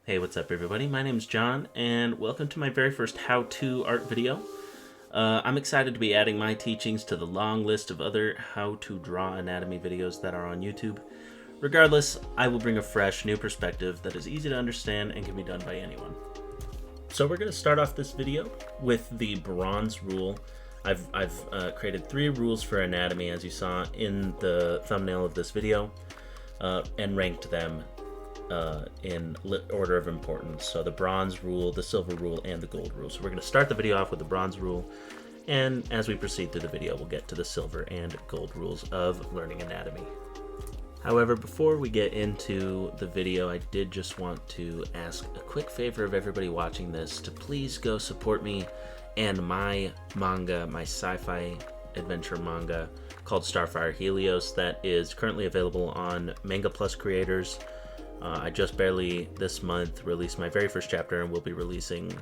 Hey, what's up everybody? My name's John, and welcome to my very first how-to art video. I'm excited to be adding my teachings to the long list of other how-to draw anatomy videos that are on YouTube. Regardless, I will bring a fresh, new perspective that is easy to understand and can be done by anyone. So we're going to start off this video with the bronze rule. I've created 3 rules for anatomy, as you saw in the thumbnail of this video, and ranked them in order of importance. So the bronze rule, the silver rule, and the gold rule. So we're going to start the video off with the bronze rule, and as we proceed through the video, we'll get to the silver and gold rules of learning anatomy. However, before we get into the video, I did just want to ask a quick favor of everybody watching this to please go support me and my manga, my sci-fi adventure manga called Starfire Helios, that is currently available on Manga Plus Creators. I just barely this month released my very first chapter, and will be releasing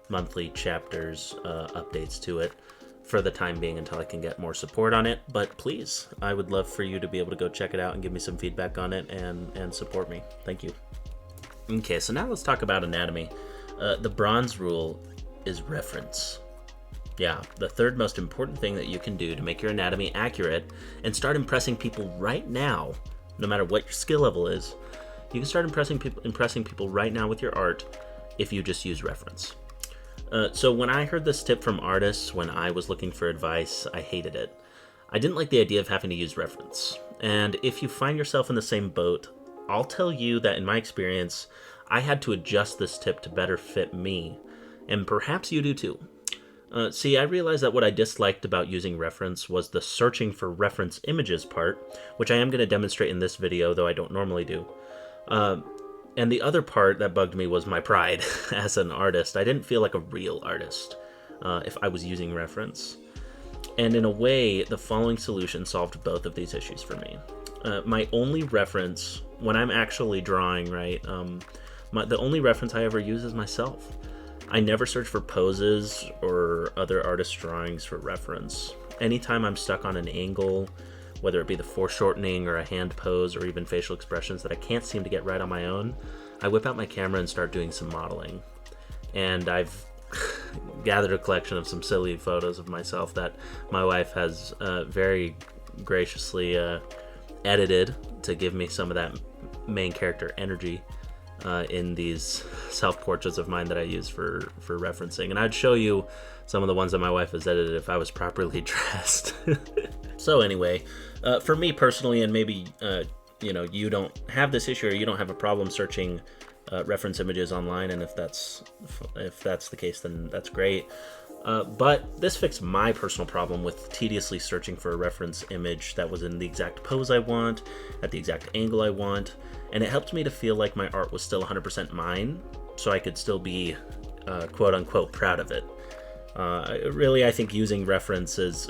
monthly chapters, updates to it for the time being until I can get more support on it. But please, I would love for you to be able to go check it out and give me some feedback on it and support me. Thank you. Okay, so now let's talk about anatomy. The bronze rule is reference. Yeah, the third most important thing that you can do to make your anatomy accurate and start impressing people right now, no matter what your skill level is. You can start impressing people right now with your art if you just use reference. So when I heard this tip from artists when I was looking for advice, I hated it. I didn't like the idea of having to use reference. And if you find yourself in the same boat, I'll tell you that in my experience, I had to adjust this tip to better fit me. And perhaps you do too. See, I realized that what I disliked about using reference was the searching for reference images part, which I am going to demonstrate in this video, though I don't normally do. And the other part that bugged me was my pride as an artist. I didn't feel like a real artist if I was using reference. And in a way, the following solution solved both of these issues for me. My only reference, when I'm actually drawing, right, the only reference I ever use is myself. I never search for poses or other artist drawings for reference. Anytime I'm stuck on an angle, whether it be the foreshortening or a hand pose or even facial expressions that I can't seem to get right on my own, I whip out my camera and start doing some modeling. And I've gathered a collection of some silly photos of myself that my wife has very graciously edited to give me some of that main character energy in these self-portraits of mine that I use for referencing. And I'd show you some of the ones that my wife has edited if I was properly dressed. So anyway, for me personally, and maybe you don't have this issue or you don't have a problem searching reference images online, and if that's the case, then that's great. But this fixed my personal problem with tediously searching for a reference image that was in the exact pose I want, at the exact angle I want, and it helped me to feel like my art was still 100% mine, so I could still be quote-unquote proud of it. Really, I think using references,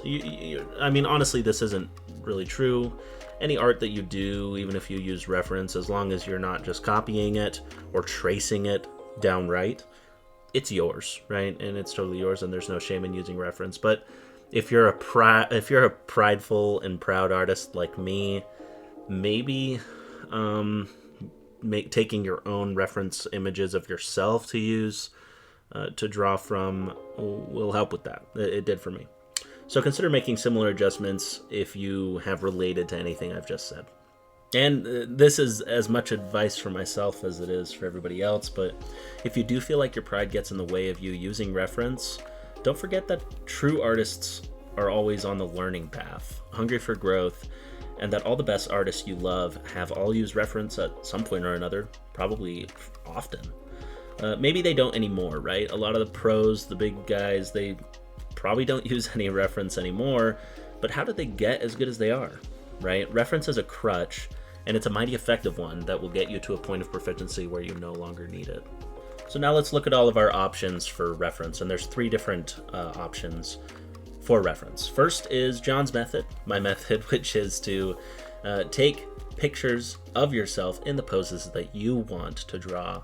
I mean, honestly, this isn't really true. Any art that you do, even if you use reference, as long as you're not just copying it or tracing it downright, it's yours, right? And it's totally yours, and there's no shame in using reference. But if you're a prideful and proud artist like me, maybe taking your own reference images of yourself to use to draw from will help with that. It did for me. So consider making similar adjustments if you have related to anything I've just said. And this is as much advice for myself as it is for everybody else, but if you do feel like your pride gets in the way of you using reference, don't forget that true artists are always on the learning path, hungry for growth, and that all the best artists you love have all used reference at some point or another, probably often. Maybe they don't anymore, right? A lot of the pros, the big guys, they probably don't use any reference anymore, but how did they get as good as they are, right? Reference is a crutch, and it's a mighty effective one that will get you to a point of proficiency where you no longer need it. So now let's look at all of our options for reference, and there's 3 different options for reference. First is John's method, my method, which is to take pictures of yourself in the poses that you want to draw.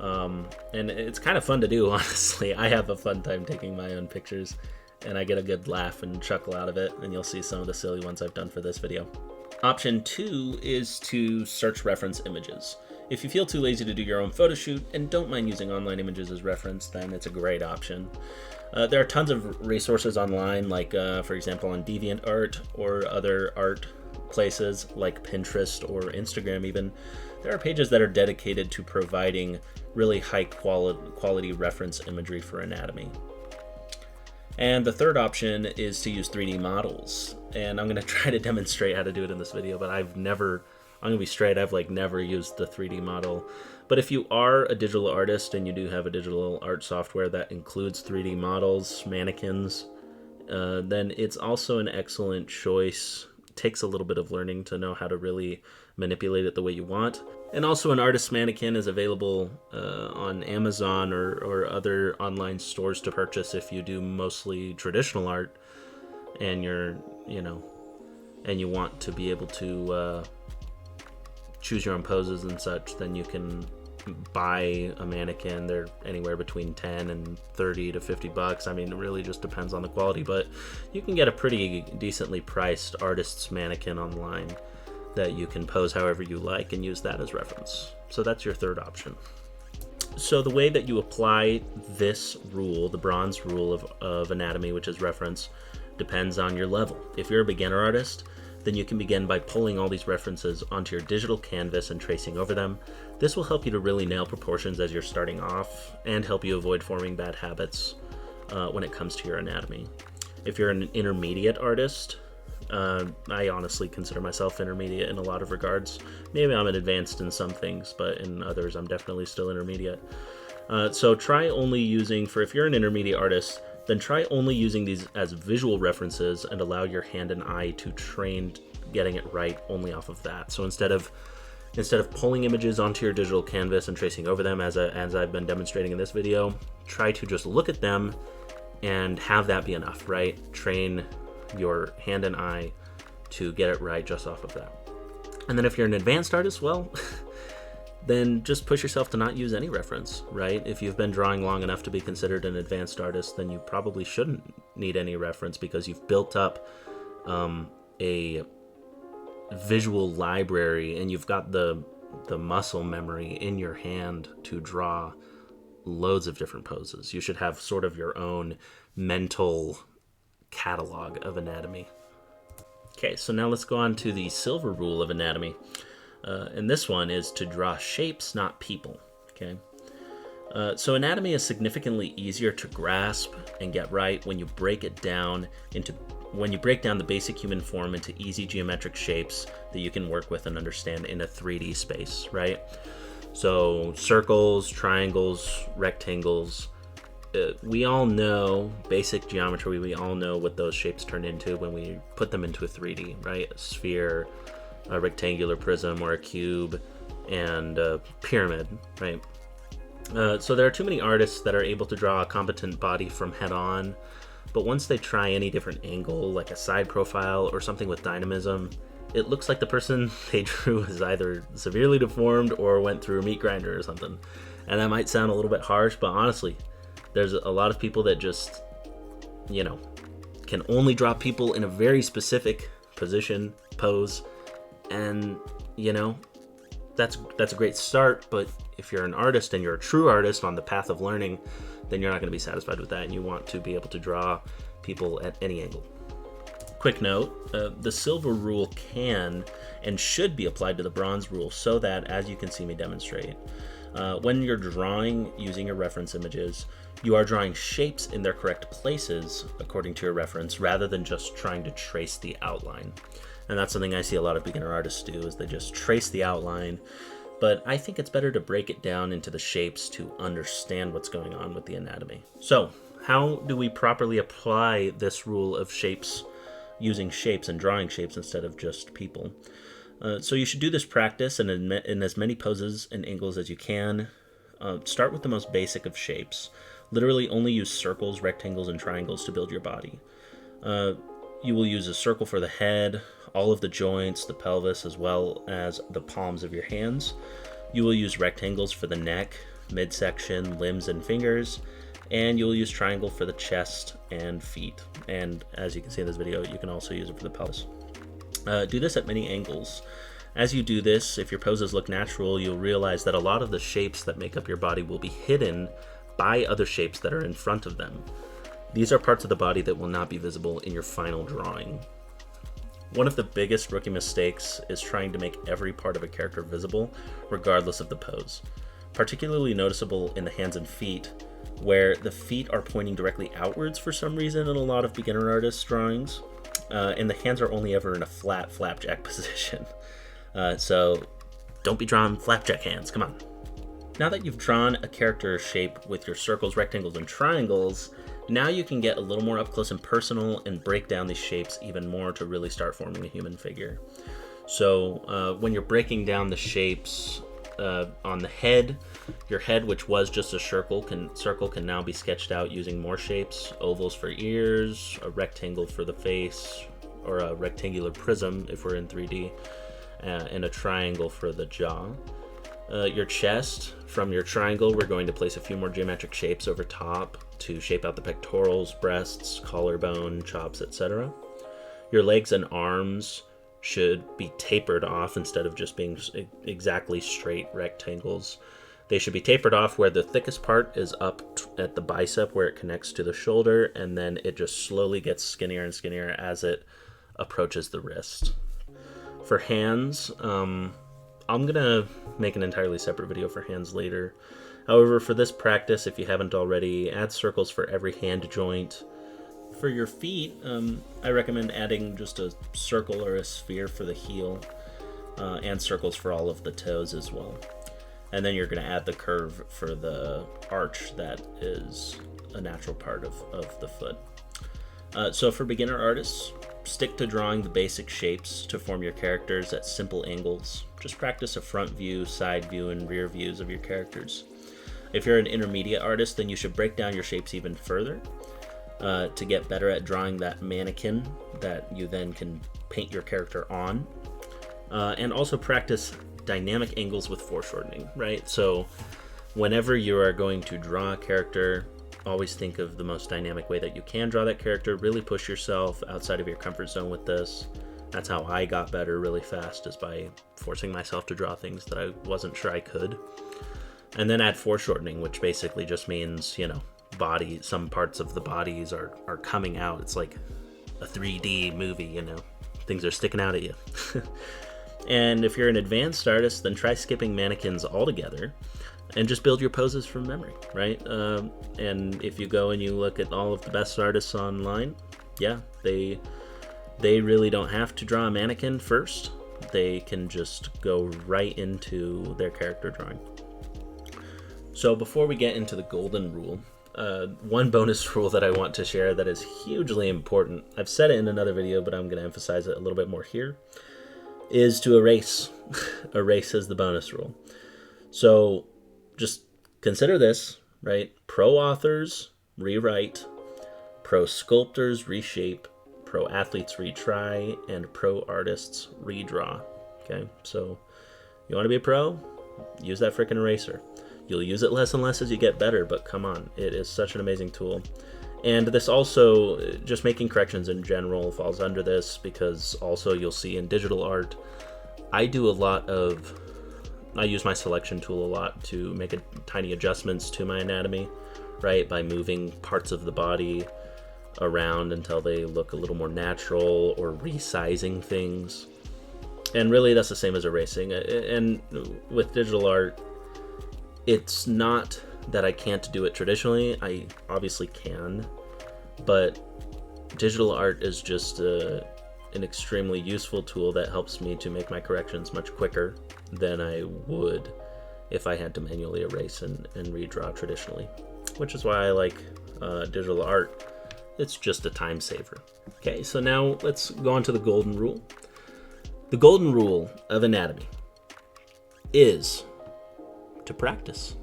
And it's kind of fun to do, honestly. I have a fun time taking my own pictures, and I get a good laugh and chuckle out of it, and you'll see some of the silly ones I've done for this video. Option 2 is to search reference images. If you feel too lazy to do your own photo shoot and don't mind using online images as reference, then it's a great option. There are tons of resources online, like for example on DeviantArt or other art places like Pinterest or Instagram even. There are pages that are dedicated to providing really high quality reference imagery for anatomy. And the third option is to use 3D models. And I'm going to try to demonstrate how to do it in this video, but I'm going to be straight, I've never used the 3D model. But if you are a digital artist and you do have a digital art software that includes 3D models, mannequins, then it's also an excellent choice. It takes a little bit of learning to know how to really manipulate it the way you want. And also an artist mannequin is available on Amazon or other online stores to purchase if you do mostly traditional art and and you want to be able to choose your own poses and such, then you can buy a mannequin. They're anywhere between 10 and 30 to 50 bucks. I mean, it really just depends on the quality, but you can get a pretty decently priced artist's mannequin online that you can pose however you like and use that as reference. So that's your third option. So the way that you apply this rule, the bronze rule of anatomy, which is reference, depends on your level. If you're a beginner artist, then you can begin by pulling all these references onto your digital canvas and tracing over them. This will help you to really nail proportions as you're starting off and help you avoid forming bad habits when it comes to your anatomy. If you're an intermediate artist, I honestly consider myself intermediate in a lot of regards. Maybe I'm advanced in some things, but in others I'm definitely still intermediate. So try only using, if you're an intermediate artist, then try only using these as visual references and allow your hand and eye to train getting it right only off of that. So instead of pulling images onto your digital canvas and tracing over them as I've been demonstrating in this video, try to just look at them and have that be enough, right? Train your hand and eye to get it right just off of that. And then if you're an advanced artist, well, then just push yourself to not use any reference, right? If you've been drawing long enough to be considered an advanced artist, then you probably shouldn't need any reference because you've built up a visual library and you've got the muscle memory in your hand to draw loads of different poses. You should have sort of your own mental catalog of anatomy. Okay, so now let's go on to the silver rule of anatomy. And this one is to draw shapes, not people. Okay. So anatomy is significantly easier to grasp and get right when you break down the basic human form into easy geometric shapes that you can work with and understand in a 3D space, right? So circles, triangles, rectangles, we all know basic geometry. We all know what those shapes turn into when we put them into a 3D, right? A sphere, a rectangular prism, or a cube, and a pyramid, right? So there are too many artists that are able to draw a competent body from head on, but once they try any different angle, like a side profile or something with dynamism, it looks like the person they drew is either severely deformed or went through a meat grinder or something. And that might sound a little bit harsh, but honestly, there's a lot of people that just, can only draw people in a very specific position, pose, and, that's a great start, but if you're an artist and you're a true artist on the path of learning, then you're not going to be satisfied with that, and you want to be able to draw people at any angle. Quick note, the silver rule can and should be applied to the bronze rule so that, as you can see me demonstrate, when you're drawing using your reference images, you are drawing shapes in their correct places according to your reference rather than just trying to trace the outline. And that's something I see a lot of beginner artists do, is they just trace the outline. But I think it's better to break it down into the shapes to understand what's going on with the anatomy. So how do we properly apply this rule of shapes, using shapes and drawing shapes instead of just people? So you should do this practice in as many poses and angles as you can. Start with the most basic of shapes. Literally only use circles, rectangles, and triangles to build your body. You will use a circle for the head, all of the joints, the pelvis, as well as the palms of your hands. You will use rectangles for the neck, midsection, limbs, and fingers, and you'll use triangle for the chest and feet. And as you can see in this video, you can also use it for the pelvis. Do this at many angles. As you do this, if your poses look natural, you'll realize that a lot of the shapes that make up your body will be hidden by other shapes that are in front of them. These are parts of the body that will not be visible in your final drawing. One of the biggest rookie mistakes is trying to make every part of a character visible, regardless of the pose. Particularly noticeable in the hands and feet, where the feet are pointing directly outwards for some reason in a lot of beginner artists' drawings, and the hands are only ever in a flat flapjack position. So don't be drawing flapjack hands, come on. Now that you've drawn a character shape with your circles, rectangles, and triangles, now you can get a little more up close and personal and break down these shapes even more to really start forming a human figure. So when you're breaking down the shapes on the head, your head, which was just a circle, can now be sketched out using more shapes: ovals for ears, a rectangle for the face, or a rectangular prism if we're in 3D, and a triangle for the jaw. Your chest, from your triangle, we're going to place a few more geometric shapes over top to shape out the pectorals, breasts, collarbone, chops, etc. Your legs and arms should be tapered off instead of just being exactly straight rectangles. They should be tapered off where the thickest part is up at the bicep where it connects to the shoulder, and then it just slowly gets skinnier and skinnier as it approaches the wrist. For hands, I'm gonna make an entirely separate video for hands later. However, for this practice, if you haven't already, add circles for every hand joint. For your feet, I recommend adding just a circle or a sphere for the heel, and circles for all of the toes as well. And then you're going to add the curve for the arch that is a natural part of the foot. So for beginner artists, stick to drawing the basic shapes to form your characters at simple angles. Just practice a front view, side view, and rear views of your characters. If you're an intermediate artist, then you should break down your shapes even further to get better at drawing that mannequin that you then can paint your character on. And also practice dynamic angles with foreshortening, right? So whenever you are going to draw a character, always think of the most dynamic way that you can draw that character. Really push yourself outside of your comfort zone with this. That's how I got better really fast, is by forcing myself to draw things that I wasn't sure I could. And then add foreshortening, which basically just means, some parts of the bodies are coming out. It's like a 3D movie, things are sticking out at you. And if you're an advanced artist, then try skipping mannequins altogether and just build your poses from memory, right? And if you go and you look at all of the best artists online, yeah, they really don't have to draw a mannequin first. They can just go right into their character drawing. So before we get into the golden rule, one bonus rule that I want to share that is hugely important, I've said it in another video, but I'm going to emphasize it a little bit more here, is to erase. Erase is the bonus rule. So just consider this, right? Pro authors rewrite, pro sculptors reshape, pro athletes retry, and pro artists redraw. Okay, so you want to be a pro? Use that frickin' eraser. You'll use it less and less as you get better, but come on, it is such an amazing tool. And this also, just making corrections in general falls under this, because also you'll see in digital art, I use my selection tool a lot to make tiny adjustments to my anatomy, right? By moving parts of the body around until they look a little more natural, or resizing things. And really that's the same as erasing. And with digital art, it's not that I can't do it traditionally. I obviously can, but digital art is just an extremely useful tool that helps me to make my corrections much quicker than I would if I had to manually erase and redraw traditionally, which is why I like digital art. It's just a time saver. Okay, so now let's go on to the golden rule. The golden rule of anatomy is to practice.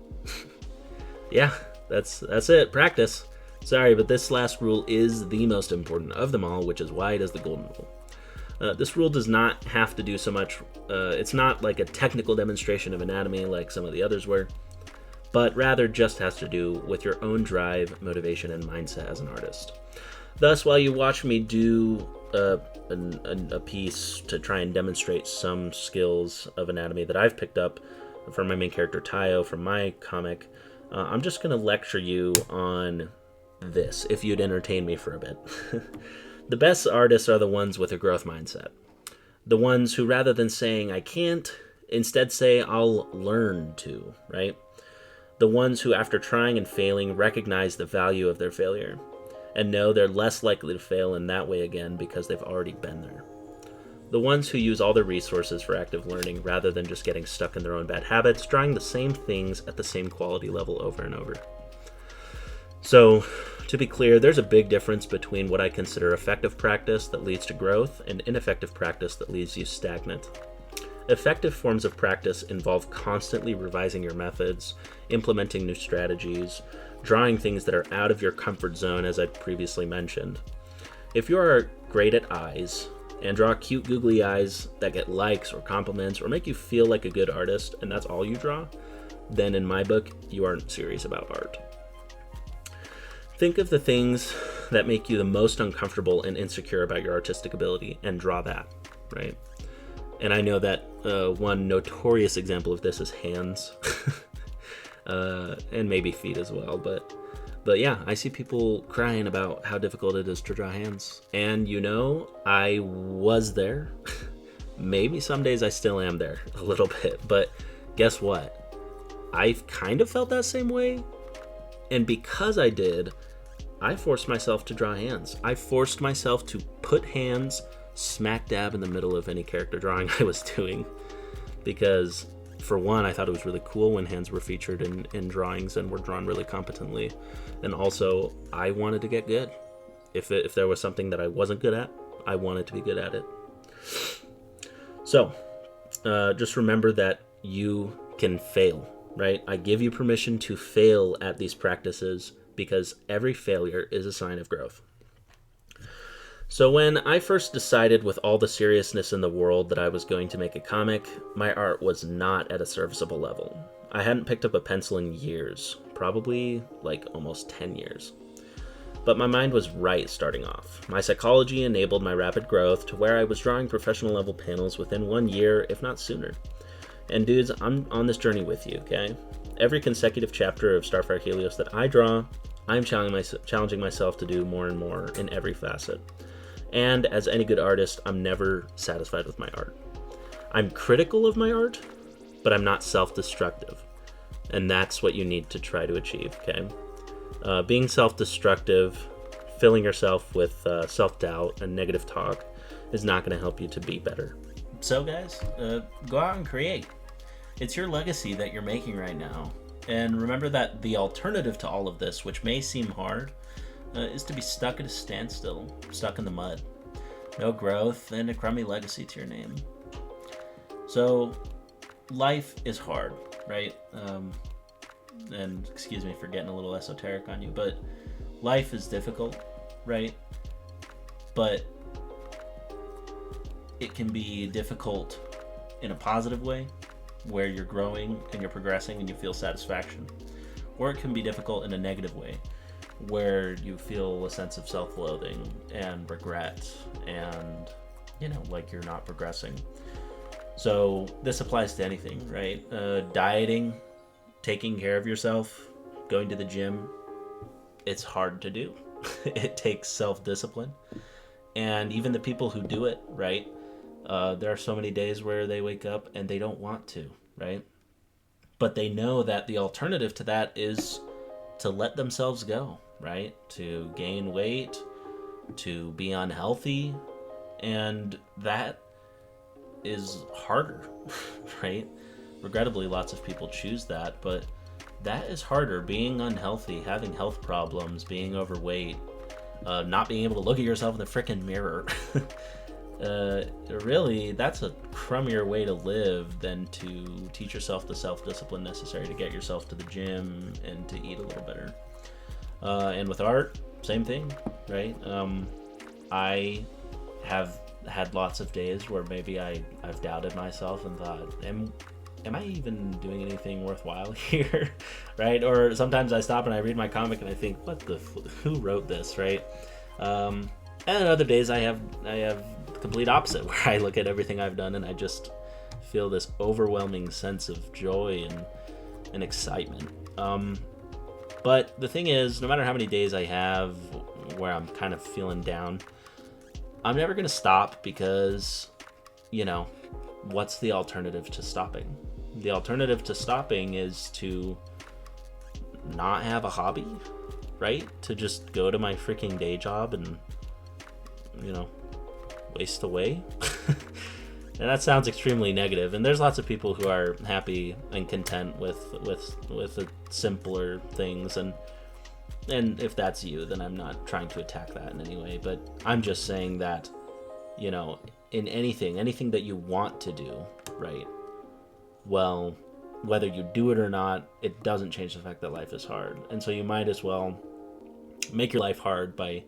Yeah, that's it, practice. Sorry, but this last rule is the most important of them all, which is why it is the golden rule. This rule does not have to do so much, it's not like a technical demonstration of anatomy like some of the others were, but rather just has to do with your own drive, motivation, and mindset as an artist. Thus, while you watch me do a piece to try and demonstrate some skills of anatomy that I've picked up from my main character Tayo from my comic, I'm just going to lecture you on this, if you'd entertain me for a bit. The best artists are the ones with a growth mindset. The ones who, rather than saying, I can't, instead say, I'll learn to, right? The ones who, after trying and failing, recognize the value of their failure and know they're less likely to fail in that way again because they've already been there. The ones who use all their resources for active learning rather than just getting stuck in their own bad habits, trying the same things at the same quality level over and over. So, to be clear, there's a big difference between what I consider effective practice that leads to growth and ineffective practice that leaves you stagnant. Effective forms of practice involve constantly revising your methods, implementing new strategies, drawing things that are out of your comfort zone, as I previously mentioned. If you are great at eyes and draw cute googly eyes that get likes or compliments or make you feel like a good artist, and that's all you draw, then in my book, you aren't serious about art. Think of the things that make you the most uncomfortable and insecure about your artistic ability and draw that, right? And I know that one notorious example of this is hands, and maybe feet as well. But yeah, I see people crying about how difficult it is to draw hands. And I was there. Maybe some days I still am there a little bit. But guess what? I've kind of felt that same way. And because I did, I forced myself to draw hands. I forced myself to put hands smack dab in the middle of any character drawing I was doing, because for one, I thought it was really cool when hands were featured in drawings and were drawn really competently, and also I wanted to get good. If there was something that I wasn't good at, I wanted to be good at it. So just remember that you can fail, right? I give you permission to fail at these practices because every failure is a sign of growth. So when I first decided with all the seriousness in the world that I was going to make a comic, my art was not at a serviceable level. I hadn't picked up a pencil in years, probably like almost 10 years. But my mind was right starting off. My psychology enabled my rapid growth to where I was drawing professional level panels within 1 year, if not sooner. And dudes, I'm on this journey with you, okay? Every consecutive chapter of Starfire Helios that I draw, I'm challenging myself to do more and more in every facet. And as any good artist, I'm never satisfied with my art. I'm critical of my art, but I'm not self-destructive. And that's what you need to try to achieve, okay? Being self-destructive, filling yourself with self-doubt and negative talk is not going to help you to be better. So guys, go out and create. It's your legacy that you're making right now. And remember that the alternative to all of this, which may seem hard, is to be stuck at a standstill, stuck in the mud. No growth and a crummy legacy to your name. So, life is hard, right? And excuse me for getting a little esoteric on you, but life is difficult, right? But it can be difficult in a positive way, where you're growing and you're progressing and you feel satisfaction. Or it can be difficult in a negative way, where you feel a sense of self-loathing and regret and, like you're not progressing. So this applies to anything, right? Dieting, taking care of yourself, going to the gym, it's hard to do. It takes self-discipline. And even the people who do it, right? There are so many days where they wake up and they don't want to, right? But they know that the alternative to that is to let themselves go, right? To gain weight, to be unhealthy, and that is harder, right? Regrettably, lots of people choose that, but that is harder. Being unhealthy, having health problems, being overweight, not being able to look at yourself in the frickin' mirror. Really, that's a crummier way to live than to teach yourself the self-discipline necessary to get yourself to the gym and to eat a little better. And with art, same thing, right? I have had lots of days where maybe I've doubted myself and thought, am I even doing anything worthwhile here, right? Or sometimes I stop and I read my comic and I think, who wrote this, right? And other days I have the complete opposite, where I look at everything I've done and I just feel this overwhelming sense of joy and excitement. But the thing is, no matter how many days I have where I'm kind of feeling down, I'm never going to stop, because, you know, what's the alternative to stopping? The alternative to stopping is to not have a hobby, right? To just go to my freaking day job and, you know, waste away. And that sounds extremely negative, and there's lots of people who are happy and content with the simpler things, and if that's you, then I'm not trying to attack that in any way, but I'm just saying that, you know, in anything that you want to do, right? Well, whether you do it or not, it doesn't change the fact that life is hard, and so you might as well make your life hard by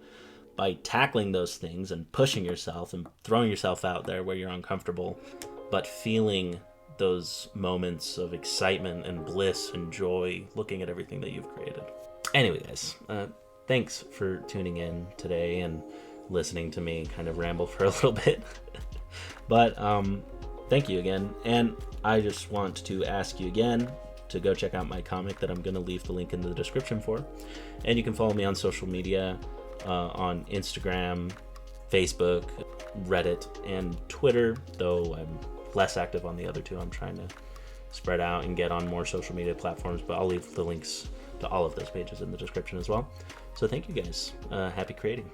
tackling those things and pushing yourself and throwing yourself out there where you're uncomfortable, but feeling those moments of excitement and bliss and joy looking at everything that you've created. Anyway, guys, thanks for tuning in today and listening to me kind of ramble for a little bit. But thank you again. And I just want to ask you again to go check out my comic that I'm going to leave the link in the description for. And you can follow me on social media, on Instagram, Facebook, Reddit, and Twitter, though I'm less active on the other two. I'm trying to spread out and get on more social media platforms, but I'll leave the links to all of those pages in the description as well. So thank you guys. Happy creating.